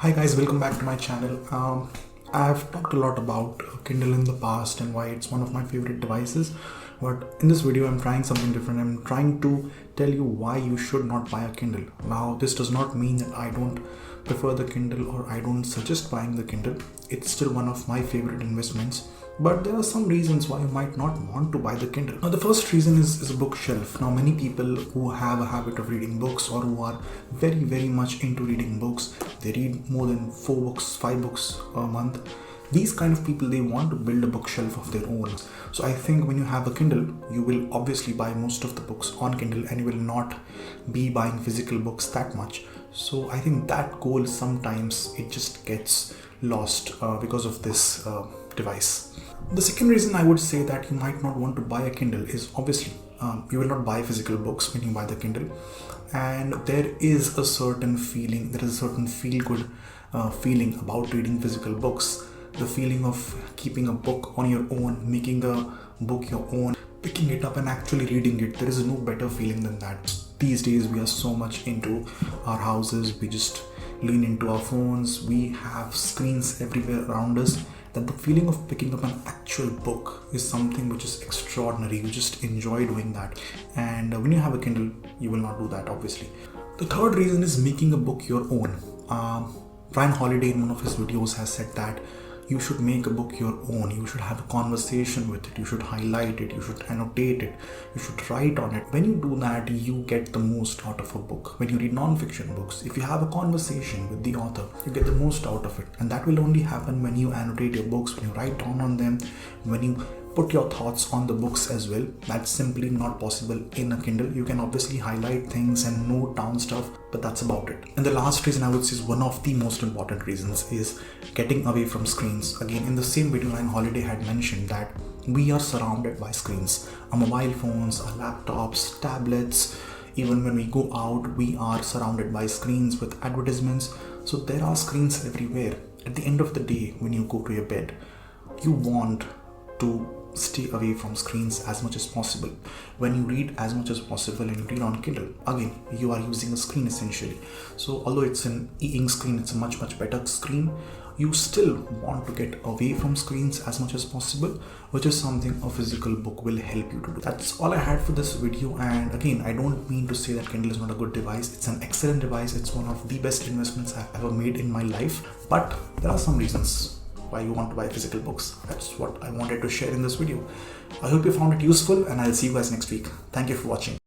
Hi guys, welcome back to my channel. I've talked a lot about Kindle in the past and why it's one of my favorite devices, but in this video I'm trying something different. I'm trying to tell you why you should not buy a Kindle. Now this does not mean that I don't prefer the Kindle or I don't suggest buying the Kindle. It's still one of my favorite investments, but there are some reasons why you might not want to buy the Kindle. Now the first reason is a bookshelf. Now many people who have a habit of reading books or who are very much into reading books, they read more than 4 books, 5 books a month. These kind of people, they want to build a bookshelf of their own. So I think when you have a Kindle, you will obviously buy most of the books on Kindle and you will not be buying physical books that much. So I think that goal sometimes it just gets lost because of this device. The second reason I would say that you might not want to buy a Kindle is obviously you will not buy physical books when you buy the Kindle, and there is a certain feeling, there is a certain feel-good feeling about reading physical books. The feeling of keeping a book on your own, making the book your own, picking it up and actually reading it. There is no better feeling than that. These days we are so much into our houses, we just lean into our phones, we have screens everywhere around us, that the feeling of picking up an actual book is something which is extraordinary. You just enjoy doing that, and when you have a Kindle you will not do that obviously. The third reason is making a book your own. Ryan Holiday in one of his videos has said that you should make a book your own. You should have a conversation with it. You should highlight it. You should annotate it. You should write on it. When you do that, you get the most out of a book. When you read non-fiction books, if you have a conversation with the author, you get the most out of it. And that will only happen when you annotate your books, when you write down on them, when you put your thoughts on the books as well. That's simply not possible in a Kindle. You can obviously highlight things and note down stuff, but that's about it. And the last reason I would say is one of the most important reasons is getting away from screens. Again, in the same video, Ryan Holiday had mentioned that we are surrounded by screens. Our mobile phones, our laptops, tablets, even when we go out, we are surrounded by screens with advertisements. So there are screens everywhere. At the end of the day, when you go to your bed, you want to stay away from screens as much as possible. When you read as much as possible and you read on Kindle, again you are using a screen essentially. So although it's an e-ink screen, it's a much better screen, you still want to get away from screens as much as possible, which is something a physical book will help you to do. That's all I had for this video, and again I don't mean to say that Kindle is not a good device. It's an excellent device. It's one of the best investments I've ever made in my life, but there are some reasons why you want to buy physical books. That's what I wanted to share in this video. I hope you found it useful, and I'll see you guys next week. Thank you for watching.